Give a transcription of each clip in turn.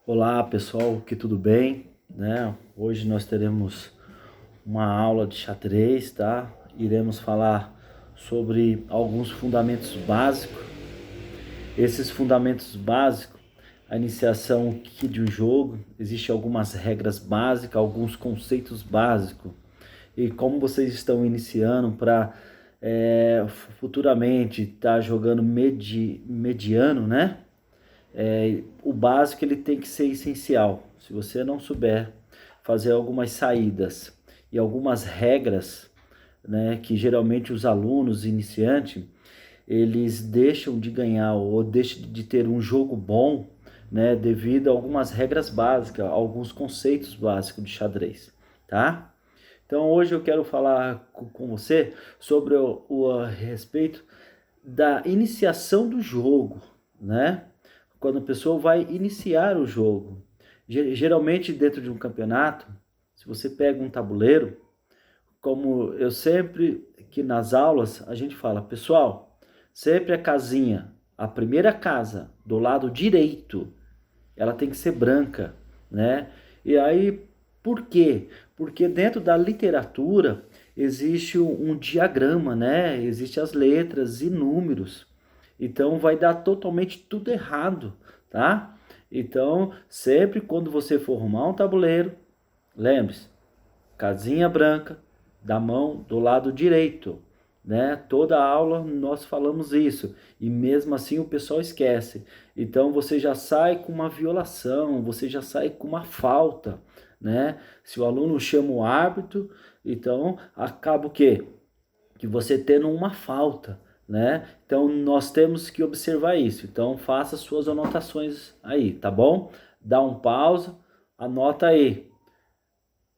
Olá pessoal, que tudo bem, né? Hoje nós teremos uma aula de xadrez, tá? Iremos falar sobre alguns fundamentos básicos. Esses fundamentos básicos, a iniciação aqui de um jogo, existem algumas regras básicas, alguns conceitos básicos. E como vocês estão iniciando para futuramente estar jogando mediano, né? O básico ele tem que ser essencial. Se você não souber fazer algumas saídas e algumas regras, né, que geralmente os alunos iniciantes eles deixam de ganhar ou deixam de ter um jogo bom, né, devido a algumas regras básicas, alguns conceitos básicos de xadrez, tá? Então hoje eu quero falar com você sobre a respeito da iniciação do jogo, né? Quando a pessoa vai iniciar o jogo. Geralmente dentro de um campeonato, se você pega um tabuleiro, como eu sempre que nas aulas a gente fala, pessoal, sempre a casinha, a primeira casa do lado direito, ela tem que ser branca, né? E aí, por quê? Porque dentro da literatura existe um diagrama, né? Existem as letras e números. Então vai dar totalmente tudo errado, tá? Então, sempre quando você for arrumar um tabuleiro, lembre-se, casinha branca da mão do lado direito, né? Toda aula nós falamos isso e mesmo assim o pessoal esquece. Então você já sai com uma violação, você já sai com uma falta, né? Se o aluno chama o árbitro, então acaba o quê? Que você tendo uma falta, né? Então nós temos que observar isso. Então faça suas anotações aí, tá bom? Dá um pausa, anota aí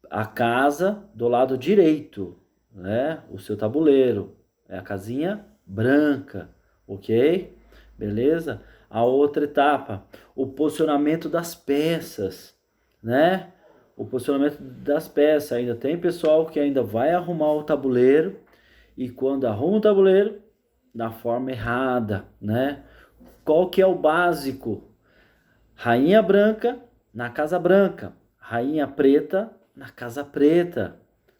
a casa do lado direito, né? O seu tabuleiro é a casinha branca, ok? Beleza? A outra etapa, o posicionamento das peças, né? O posicionamento das peças. Ainda tem pessoal que ainda vai arrumar o tabuleiro e quando arruma o tabuleiro, da forma errada, né? Qual que é o básico? Rainha branca na casa branca, rainha preta na casa preta,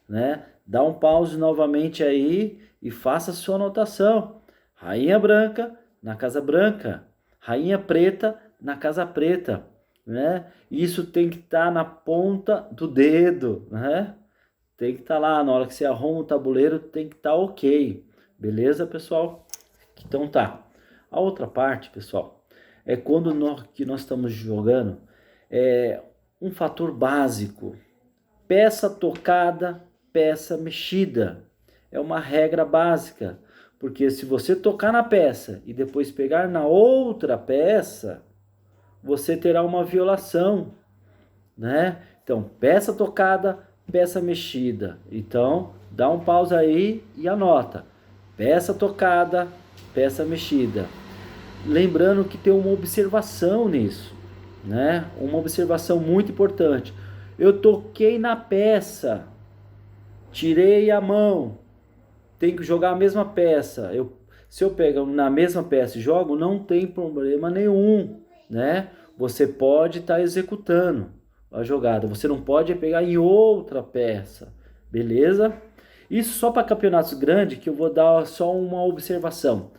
né? Dá um pause novamente aí e faça a sua anotação. Rainha branca na casa branca, rainha preta na casa preta, né? Isso tem que estar na ponta do dedo, né? Tem que estar lá, na hora que você arruma o tabuleiro, tem que estar ok. Beleza, pessoal? Então tá. A outra parte, pessoal, é quando nós estamos jogando um fator básico. Peça tocada, peça mexida. É uma regra básica. Porque se você tocar na peça e depois pegar na outra peça, você terá uma violação, né? Então, peça tocada, peça mexida. Então, dá um pause aí e anota. Peça tocada, peça mexida. Lembrando que tem uma observação nisso, né? Uma observação muito importante. Eu toquei na peça, tirei a mão, tenho que jogar a mesma peça. Se eu pego na mesma peça e jogo, não tem problema nenhum, né? Você pode estar executando a jogada. Você não pode pegar em outra peça, beleza? Isso só para campeonatos grandes, que eu vou dar só uma observação.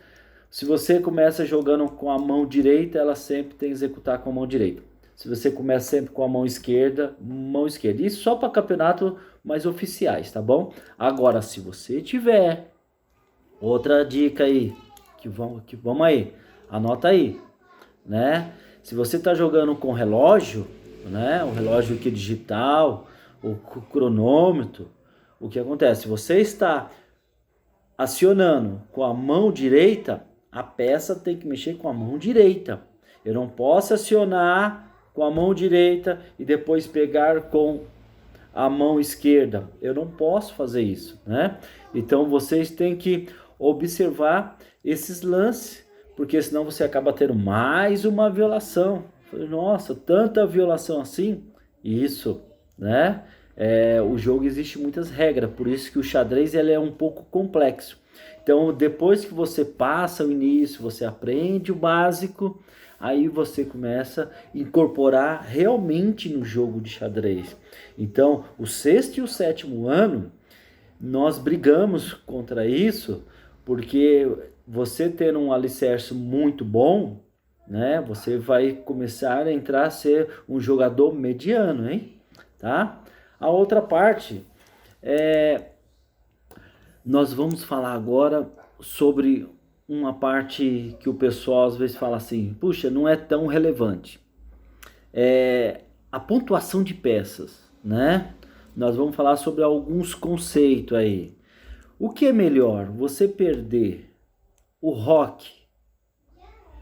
Se você começa jogando com a mão direita, ela sempre tem que executar com a mão direita. Se você começa sempre com a mão esquerda, mão esquerda. Isso só para campeonato mais oficiais, tá bom? Agora, se você tiver outra dica aí, vamos aí, anota aí, né? Se você está jogando com relógio, né? O relógio aqui digital, o cronômetro, o que acontece? Você está acionando com a mão direita, a peça tem que mexer com a mão direita. Eu não posso acionar com a mão direita e depois pegar com a mão esquerda. Eu não posso fazer isso, né? Então vocês têm que observar esses lances, porque senão você acaba tendo mais uma violação. Nossa, tanta violação assim? Isso, né? O jogo existe muitas regras, por isso que o xadrez ele é um pouco complexo. Então, depois que você passa o início, você aprende o básico, aí você começa a incorporar realmente no jogo de xadrez. Então, o sexto e o sétimo ano, nós brigamos contra isso, porque você tendo um alicerce muito bom, né, você vai começar a entrar a ser um jogador mediano, hein? Tá? A outra parte nós vamos falar agora sobre uma parte que o pessoal às vezes fala assim, puxa, não é tão relevante. A pontuação de peças, né? Nós vamos falar sobre alguns conceitos aí. O que é melhor, você perder o roque,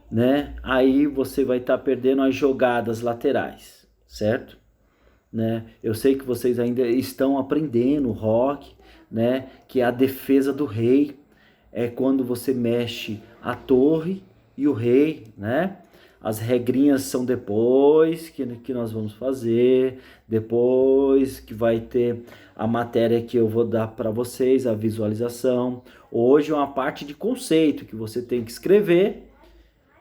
né? Aí você vai estar perdendo as jogadas laterais, certo? Né? Eu sei que vocês ainda estão aprendendo o roque, né? Que é a defesa do rei, é quando você mexe a torre e o rei, né? As regrinhas são depois que nós vamos fazer, depois que vai ter a matéria que eu vou dar para vocês, a visualização. Hoje é uma parte de conceito que você tem que escrever,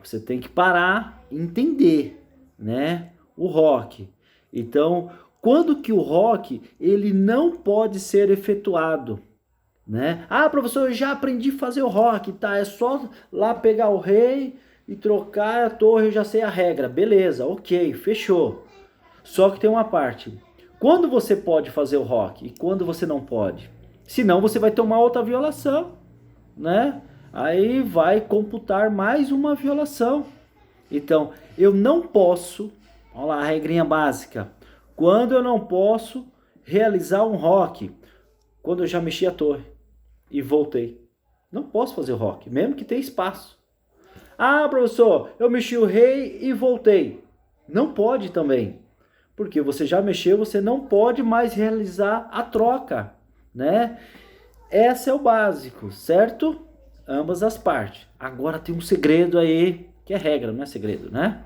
você tem que parar e entender, né? O roque. Então, quando que o roque ele não pode ser efetuado, né? Ah, professor, eu já aprendi a fazer o roque, tá? É só lá pegar o rei e trocar a torre, eu já sei a regra. Beleza, ok, fechou. Só que tem uma parte. Quando você pode fazer o roque e quando você não pode? Senão você vai tomar outra violação, né? Aí vai computar mais uma violação. Então, eu não posso, olha lá a regrinha básica. Quando eu não posso realizar um roque, quando eu já mexi a torre e voltei. Não posso fazer o roque, mesmo que tenha espaço. Ah, professor, eu mexi o rei e voltei. Não pode também. Porque você já mexeu, você não pode mais realizar a troca, né? Esse é o básico, certo? Ambas as partes. Agora tem um segredo aí, que é regra, não é segredo, né?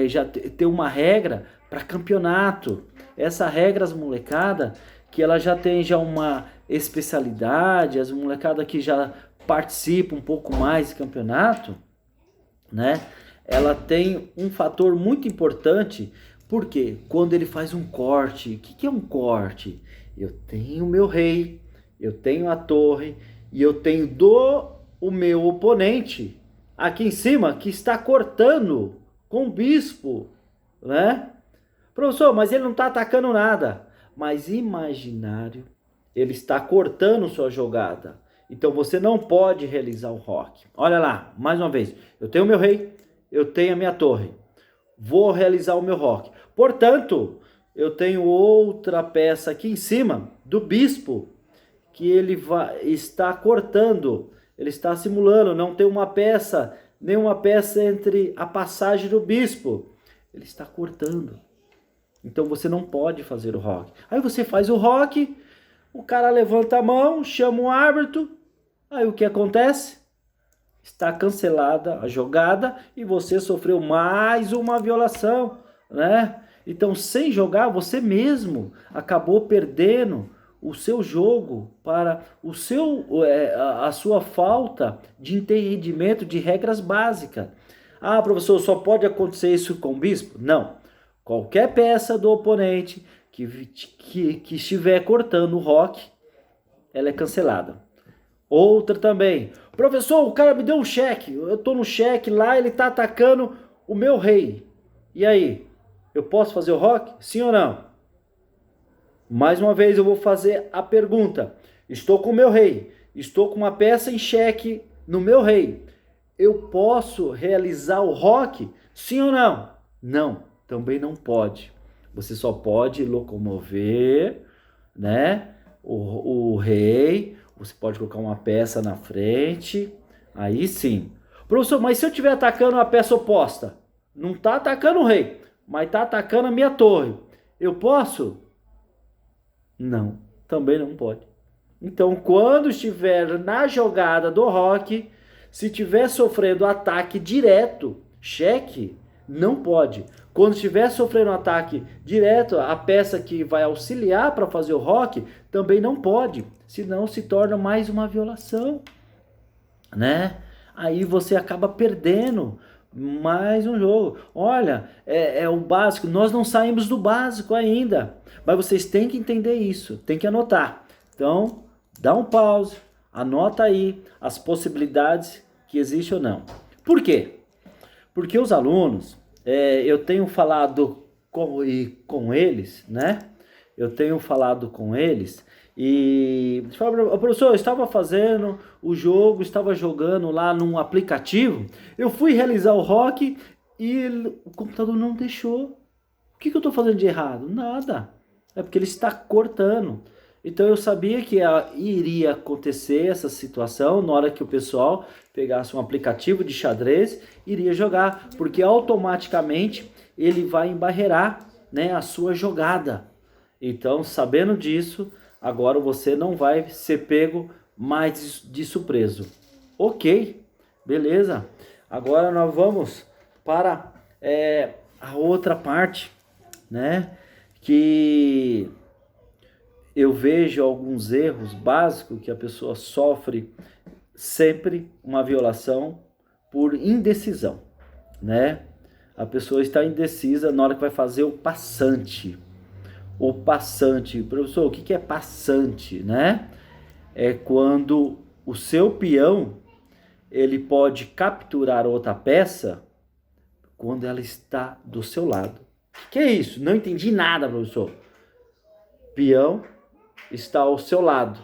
Já tem uma regra para campeonato. Essa regra, as molecada, que ela já tem já uma especialidade, as molecada que já participam um pouco mais de campeonato, né? Ela tem um fator muito importante, porque quando ele faz um corte, o que é um corte? Eu tenho o meu rei, eu tenho a torre e eu tenho o meu oponente aqui em cima que está cortando com o bispo, né? Professor, mas ele não está atacando nada. Mas imaginário, ele está cortando sua jogada. Então você não pode realizar o roque. Olha lá, mais uma vez. Eu tenho o meu rei, eu tenho a minha torre. Vou realizar o meu roque. Portanto, eu tenho outra peça aqui em cima do bispo que ele está cortando. Ele está simulando. Não tem uma peça, nenhuma peça entre a passagem do bispo. Ele está cortando. Então você não pode fazer o roque. Aí você faz o roque, o cara levanta a mão, chama o árbitro. Aí o que acontece? Está cancelada a jogada e você sofreu mais uma violação, né? Então, sem jogar, você mesmo acabou perdendo o seu jogo para a sua falta de entendimento de regras básicas. Ah, professor, só pode acontecer isso com o bispo? Não. Qualquer peça do oponente que estiver cortando o roque, ela é cancelada. Outra também. Professor, o cara me deu um cheque. Eu estou no cheque lá, ele está atacando o meu rei. E aí? Eu posso fazer o roque? Sim ou não? Mais uma vez eu vou fazer a pergunta. Estou com o meu rei. Estou com uma peça em cheque no meu rei. Eu posso realizar o roque? Sim ou não? Não. Também não pode. Você só pode locomover, né? O rei, você pode colocar uma peça na frente, aí sim. Professor, mas se eu estiver atacando a peça oposta? Não está atacando o rei, mas está atacando a minha torre. Eu posso? Não, também não pode. Então, quando estiver na jogada do roque, se estiver sofrendo ataque direto, cheque, não pode. Quando estiver sofrendo um ataque direto, a peça que vai auxiliar para fazer o roque também não pode, senão se torna mais uma violação, né? Aí você acaba perdendo Mais um jogo. Olha, é o básico. Nós não saímos do básico ainda. Mas vocês têm que entender isso. Tem que anotar. Então, dá um pause. Anota aí as possibilidades que existem ou não. Por quê? Porque os alunos, eu tenho falado com eles, né? Eu tenho falado com eles e professor, eu estava fazendo o jogo, estava jogando lá num aplicativo, eu fui realizar o rock e o computador não deixou. O que eu estou fazendo de errado? Nada. É porque ele está cortando. Então eu sabia que iria acontecer essa situação na hora que o pessoal pegasse um aplicativo de xadrez, iria jogar, porque automaticamente ele vai embarrear, né, a sua jogada. Então, sabendo disso, agora você não vai ser pego mais de surpresa. Ok, beleza. Agora nós vamos para a outra parte, né? Que eu vejo alguns erros básicos que a pessoa sofre sempre uma violação por indecisão, né? A pessoa está indecisa na hora que vai fazer o passante. O passante, professor, o que é passante, né? É quando o seu peão ele pode capturar outra peça quando ela está do seu lado. Que é isso? Não entendi nada, professor. Peão está ao seu lado.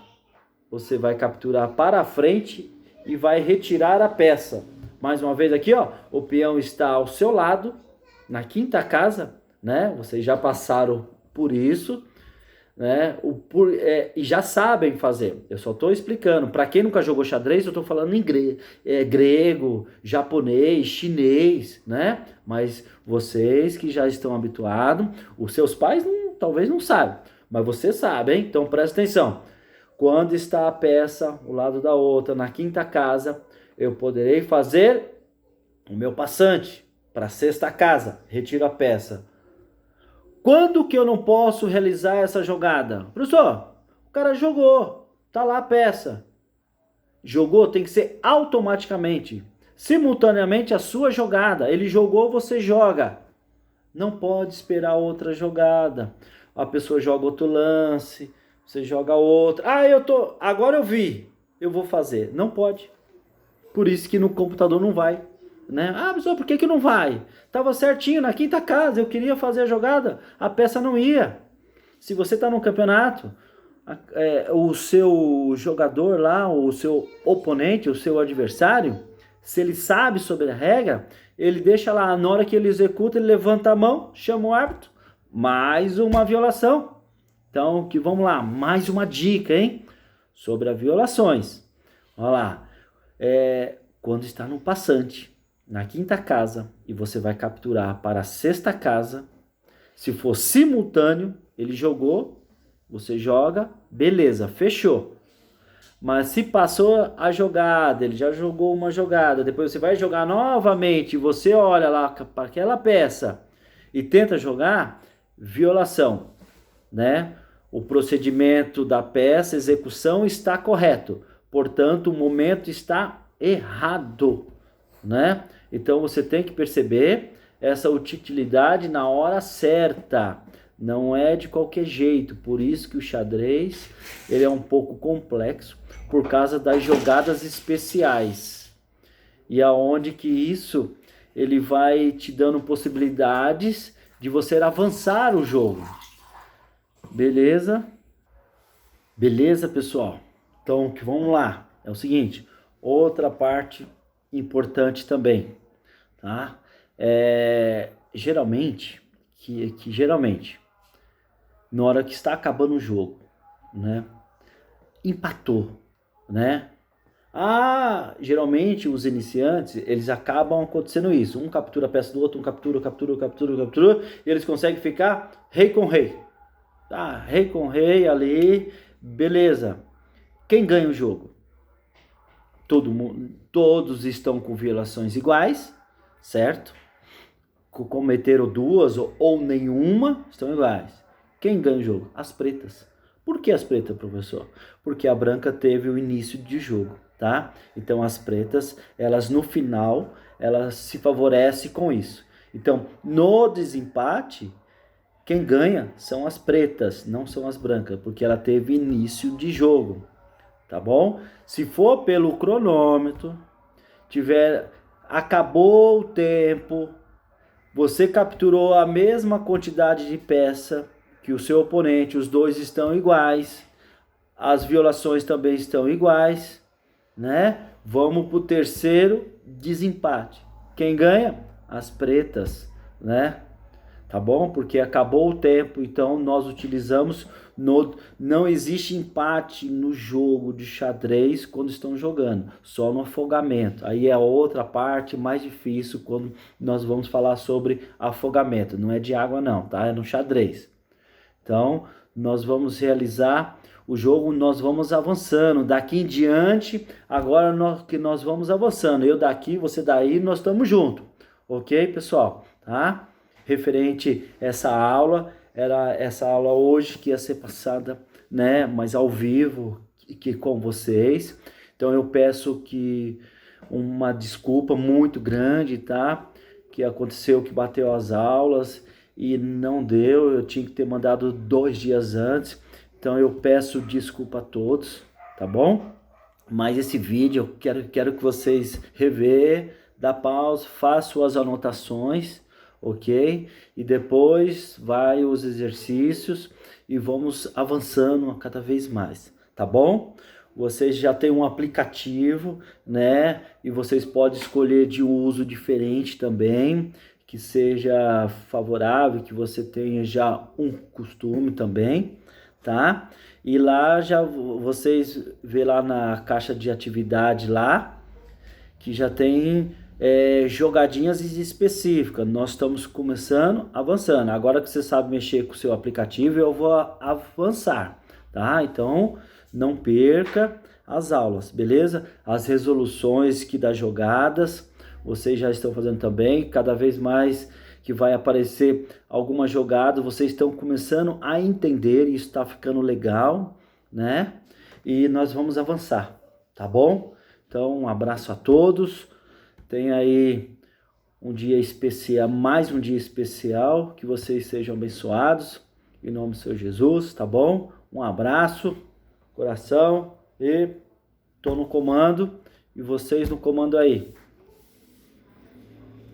Você vai capturar para a frente e vai retirar a peça. Mais uma vez aqui, ó, o peão está ao seu lado, na quinta casa, né? Vocês já passaram por isso, né? E já sabem fazer. Eu só estou explicando. Para quem nunca jogou xadrez, eu estou falando em grego, japonês, chinês, né? Mas vocês que já estão habituados, os seus pais talvez não saibam, mas você sabe, hein? Então presta atenção. Quando está a peça, o lado da outra, na quinta casa, eu poderei fazer o meu passante para a sexta casa. Retiro a peça. Quando que eu não posso realizar essa jogada? Professor, o cara jogou, tá lá a peça. Jogou, tem que ser automaticamente, simultaneamente a sua jogada. Ele jogou, você joga. Não pode esperar outra jogada. A pessoa joga outro lance, você joga outro. Agora eu vi, eu vou fazer. Não pode. Por isso que no computador não vai. Né? Professor, por que não vai? Tava certinho na quinta casa, eu queria fazer a jogada, a peça não ia. Se você está no campeonato, o seu jogador lá, o seu oponente, o seu adversário, se ele sabe sobre a regra, ele deixa lá, na hora que ele executa, ele levanta a mão, chama o árbitro, mais uma violação. Então, vamos lá, mais uma dica, hein? Sobre as violações. Olha lá, quando está no passante, na quinta casa, e você vai capturar para a sexta casa, se for simultâneo, ele jogou, você joga, beleza, fechou. Mas se passou a jogada, ele já jogou uma jogada, depois você vai jogar novamente, você olha lá para aquela peça e tenta jogar, violação, né? O procedimento da peça, execução está correto, portanto o momento está errado, né? Então você tem que perceber essa utilidade na hora certa. Não é de qualquer jeito. Por isso que o xadrez ele é um pouco complexo por causa das jogadas especiais. E aonde que isso ele vai te dando possibilidades de você avançar o jogo. Beleza? Beleza, pessoal? Então, vamos lá. É o seguinte, outra parte importante também, tá? Geralmente, na hora que está acabando o jogo, né? Empatou, né? Geralmente os iniciantes, eles acabam acontecendo isso. Um captura a peça do outro, um captura, e eles conseguem ficar rei com rei. Tá, rei com rei ali, beleza. Quem ganha o jogo? Todos estão com violações iguais, certo? Cometeram duas ou nenhuma, estão iguais. Quem ganha o jogo? As pretas. Por que as pretas, professor? Porque a branca teve o início de jogo. tá? Então as pretas, elas no final, elas se favorecem com isso. Então, no desempate, quem ganha são as pretas, não são as brancas, porque ela teve início de jogo, tá bom? Se for pelo cronômetro, acabou o tempo, você capturou a mesma quantidade de peça que o seu oponente, os dois estão iguais, as violações também estão iguais, né? Vamos para o terceiro desempate. Quem ganha? As pretas, né? Tá bom? Porque acabou o tempo, então nós utilizamos não existe empate no jogo de xadrez quando estão jogando, só no afogamento. Aí é outra parte mais difícil quando nós vamos falar sobre afogamento. Não é de água não, tá? É no xadrez. Então, nós vamos realizar o jogo, nós vamos avançando. Daqui em diante, agora que nós vamos avançando. Eu daqui, você daí, nós estamos juntos. Ok, pessoal? Tá? Referente a essa aula, era essa aula hoje que ia ser passada, né, mas ao vivo que com vocês. Então eu peço que uma desculpa muito grande, tá? Que aconteceu, que bateu as aulas e não deu, eu tinha que ter mandado 2 dias antes, então eu peço desculpa a todos, tá bom? Mas esse vídeo eu quero que vocês rever, dá pausa, façam suas anotações, ok? E depois vai os exercícios e vamos avançando cada vez mais, tá bom? Vocês já têm um aplicativo, né? E vocês podem escolher de um uso diferente também, que seja favorável, que você tenha já um costume também, tá? E lá já vocês vê lá na caixa de atividade lá, que já tem jogadinhas específicas. Nós estamos começando, avançando. Agora que você sabe mexer com o seu aplicativo, eu vou avançar, tá? Então, não perca as aulas, beleza? As resoluções que das jogadas, vocês já estão fazendo também. Cada vez mais que vai aparecer alguma jogada, vocês estão começando a entender e isso está ficando legal, né? E nós vamos avançar, tá bom? Então, um abraço a todos. Tenha aí um dia especial, mais um dia especial, que vocês sejam abençoados, em nome do Senhor Jesus, tá bom? Um abraço, coração, e tô no comando, e vocês no comando aí.